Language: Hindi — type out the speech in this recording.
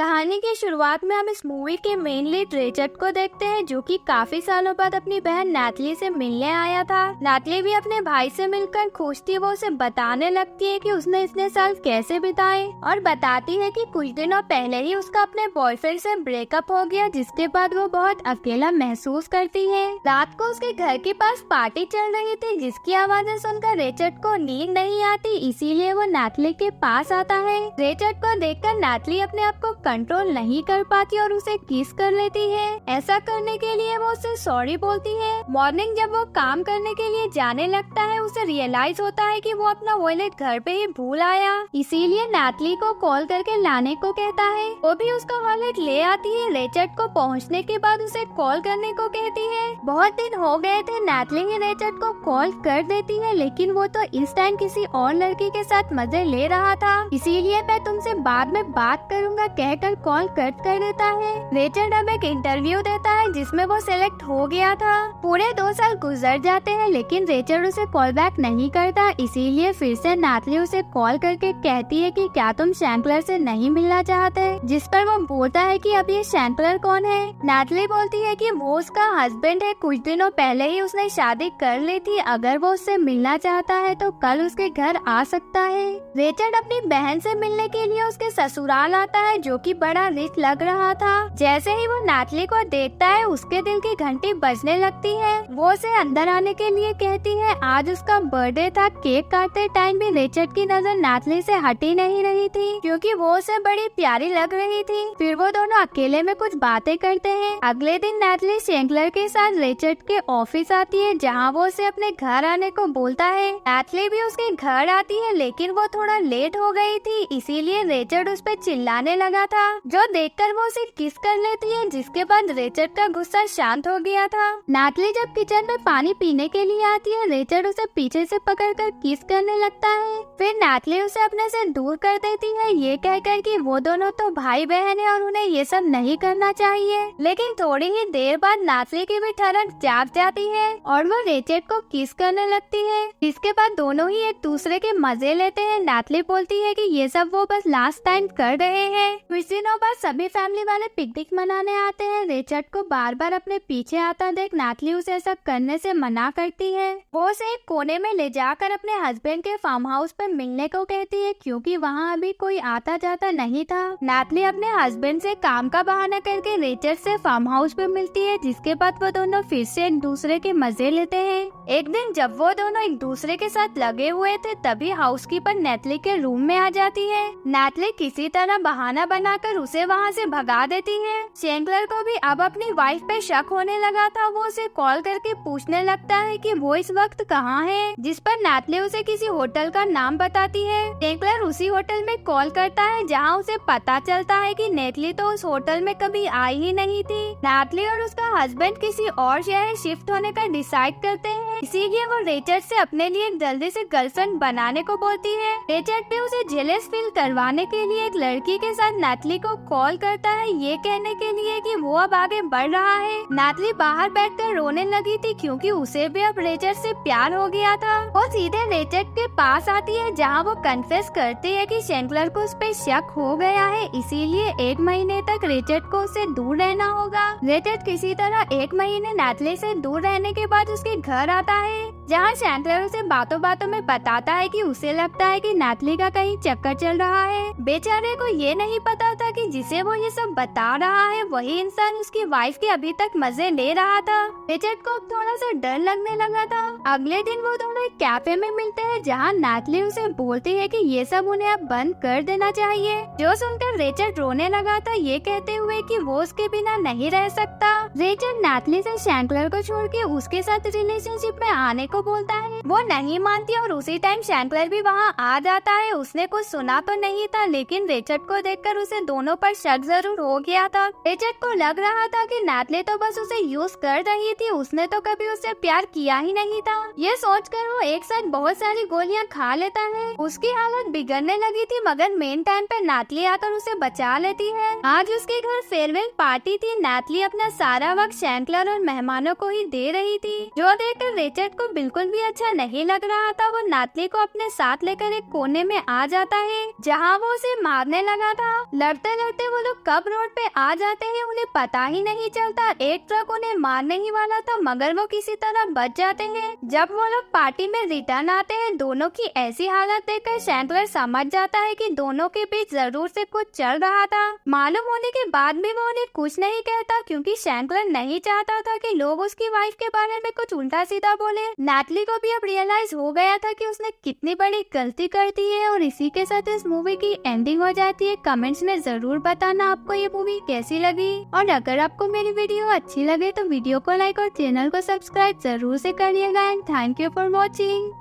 कहानी की शुरुआत में हम इस मूवी के मेन लीड रिचर्ड को देखते हैं, जो कि काफी सालों बाद अपनी बहन नैटली से मिलने आया था। नैटली भी अपने भाई से मिलकर खुश थी। वो उसे बताने लगती है कि उसने इतने साल कैसे बिताए और बताती है कि कुछ दिनों पहले ही उसका अपने बॉयफ्रेंड से ब्रेकअप हो गया, जिसके बाद वो बहुत अकेला महसूस करती है। रात को उसके घर के पास पार्टी चल रही थी, जिसकी आवाजें सुनकर रिचर्ड को नींद नहीं आती, इसीलिए वो नैटली के पास आता है। रिचर्ड को देखकर नैटली अपने आप को कंट्रोल नहीं कर पाती और उसे किस कर लेती है। ऐसा करने के लिए वो उसे सॉरी बोलती है। मॉर्निंग जब वो काम करने के लिए जाने लगता है, उसे रियलाइज होता है कि वो अपना वॉलेट घर पे ही भूल आया, इसीलिए नैटली को कॉल करके लाने को कहता है। वो भी उसका वॉलेट ले आती है। रिचर्ड को पहुंचने के बाद उसे कॉल करने को कहती है। बहुत दिन हो गए थे, नैटली ही रिचर्ड को कॉल कर देती है, लेकिन वो तो इस टाइम किसी और लड़की के साथ मजे ले रहा था, इसीलिए मैं तुमसे बाद में बात करूंगा कहकर कॉल कट कर देता है। रिचर्ड अब एक इंटरव्यू देता है, जिसमें वो सिलेक्ट हो गया था। पूरे 2 साल गुजर जाते हैं, लेकिन रिचर्ड उसे कॉल बैक नहीं करता, इसीलिए फिर से नैटली उसे कॉल करके कहती है कि क्या तुम शैंकलर से नहीं मिलना चाहते, जिस पर वो बोलता है कि अब ये शैंकलर कौन है। नैटली बोलती है कि वो उसका हस्बैंड है, कुछ दिनों पहले ही उसने शादी कर ली थी, अगर वो उससे मिलना चाहता है तो कल उसके घर आ सकता है। रिचर्ड अपनी बहन से मिलने के लिए उसके ससुराल आता है, जो कि बड़ा रिच लग रहा था। जैसे ही वो नैटली को देखता है, उसके दिल की घंटी बजने लगती है। वो उसे अंदर आने के लिए कहती है। आज उसका बर्थडे था। केक काटते टाइम भी रिचर्ड की नजर नैटली से हटी नहीं रही थी, क्योंकि वो उसे बड़ी प्यारी लग रही थी। फिर वो दोनों अकेले में कुछ बातें करते हैं। अगले दिन नैटली शैंकलर के साथ रिचर्ड के ऑफिस आती है, जहाँ वो उसे अपने घर आने को बोलता है। नैटली भी उसके घर आती है, लेकिन वो थोड़ा लेट हो गई थी, इसीलिए रिचर्ड उस पर चिल्लाने लगा था, जो देखकर वो उसे किस कर लेती है, जिसके बाद रिचर्ड का गुस्सा शांत हो गया था। नैटली जब किचन में पानी पीने के लिए आती है, रिचर्ड उसे पीछे से पकड़कर किस करने लगता है। फिर नैटली उसे अपने से दूर कर देती है, ये कहकर कि वो दोनों तो भाई बहन है और उन्हें ये सब नहीं करना चाहिए। लेकिन थोड़ी ही देर बाद नैटली की भी ठनक जाग जाती है और वो रिचर्ड को किस करने लगती है। इसके बाद दोनों ही एक दूसरे के मजे लेते हैं। नैटली बोलती है कि ये सब वो बस लास्ट टाइम कर रहे हैं। कुछ दिनों बाद सभी फैमिली वाले पिकनिक मनाने आते हैं। रिचर्ड को बार बार अपने पीछे आता देख नैटली उसे ऐसा करने से मना करती है। वो उसे एक कोने में ले जाकर अपने हस्बैंड के फार्म हाउस पर मिलने को कहती है, क्योंकि वहाँ अभी कोई आता जाता नहीं था। नैटली अपने हस्बैंड से काम का बहाना करके रिचर्ड से फार्म हाउस पर मिलती है, जिसके बाद वो दोनों फिर से एक दूसरे के मजे लेते हैं। एक दिन जब वो दोनों एक दूसरे के साथ लगे हुए थे, तभी हाउसकीपर नैटली के रूम में आ जाती है। नैटली किसी तरह बहाना बनाकर उसे वहाँ से भगा देती है। शैंकलर को भी अब अपनी वाइफ पे शक होने लगा था। वो उसे कॉल करके पूछने लगता है कि वो इस वक्त कहाँ है, जिस पर नैटली उसे किसी होटल का नाम बताती है। शैंकलर उसी होटल में कॉल करता है, जहाँ उसे पता चलता है कि नैटली तो उस होटल में कभी आई ही नहीं थी। नैटली और उसका हस्बैंड किसी और शहर शिफ्ट होने का डिसाइड करते हैं, इसीलिए वो रिचर्ड से अपने लिए जल्दी से गर्लफ्रेंड बनाने को बोलती है। रिचर्ड भी उसे जेलस फील करवाने के लिए एक लड़की के साथ नैटली को कॉल करता है, ये कहने के लिए कि वो अब आगे बढ़ रहा है। नैटली बाहर बैठकर रोने लगी थी, क्योंकि उसे भी अब रिचर्ड से प्यार हो गया था। वो सीधे रिचर्ड के पास आती है, जहाँ वो कन्फेस करती है कि शैंकलर को उस पे शक हो गया है, इसीलिए 1 महीने तक रिचर्ड को उससे दूर रहना होगा। रिचर्ड किसी तरह 1 महीने नैटली से दूर रहने के बाद उसके घर आता है, जहाँ शैंकलर उसे बातों बातों में बताता है कि उसे लगता है कि नैटली का कहीं चक्कर चल रहा है। बेचारे को ये नहीं पता था कि जिसे वो ये सब बता रहा है, वही इंसान उसकी वाइफ के अभी तक मजे ले रहा था। रिचर्ड को अब थोड़ा सा डर लगने लगा था। अगले दिन वो दोनों एक कैफे में मिलते हैं, जहाँ नैटली उसे बोलती है कि ये सब उन्हें अब बंद कर देना चाहिए, जो सुनकर रिचर्ड रोने लगा था, ये कहते हुए कि वो उसके बिना नहीं रह सकता। रिचर्ड नैटली से शैंकलर को छोड़ के उसके साथ रिलेशनशिप में आने को बोलता है। वो नहीं मानती और उसी टाइम शैंकलर भी वहाँ आ जाता है। उसने कुछ सुना तो नहीं था, लेकिन रिचर्ड को देखकर उसे दोनों पर शक जरूर हो गया था। रिचर्ड को लग रहा था कि नैटली तो बस उसे यूज कर रही थी, उसने तो कभी उससे प्यार किया ही नहीं था। ये सोचकर वो एक साथ बहुत सारी गोलियां खा लेता है। उसकी हालत बिगड़ने लगी थी, मगर मेन टाइम पे नैटली आकर उसे बचा लेती है। आज उसके घर फेयरवेल पार्टी थी। नैटली अपना सारा वक्त शैंकलर और मेहमानों को ही दे रही थी, जो देखकर रिचर्ड को बिल्कुल भी अच्छा अच्छा नहीं लग रहा था, वो नातली को अपने साथ लेकर एक कोने में आ जाता है जहाँ वो उसे मारने लगा था। लड़ते लड़ते वो लोग कब रोड पे आ जाते हैं उन्हें पता ही नहीं चलता। एक ट्रक उन्हें मारने ही वाला था मगर वो किसी तरह बच जाते हैं। जब वो लोग पार्टी में रिटर्न आते हैं, दोनों की ऐसी हालत देखकर शैंकलर समझ जाता है कि दोनों के बीच जरूर से कुछ चल रहा था। मालूम होने के बाद भी वो उन्हें कुछ नहीं कहता क्योंकि शैंकलर नहीं चाहता था कि लोग उसकी वाइफ के बारे में कुछ उल्टा सीधा बोले। नैटली को भी अब रियलाइज हो गया था कि उसने कितनी बड़ी गलती कर दी है। और इसी के साथ इस मूवी की एंडिंग हो जाती है। कमेंट्स में जरूर बताना आपको ये मूवी कैसी लगी, और अगर आपको मेरी वीडियो अच्छी लगे तो वीडियो को लाइक और चैनल को सब्सक्राइब जरूर से करिएगा। And thank you for watching.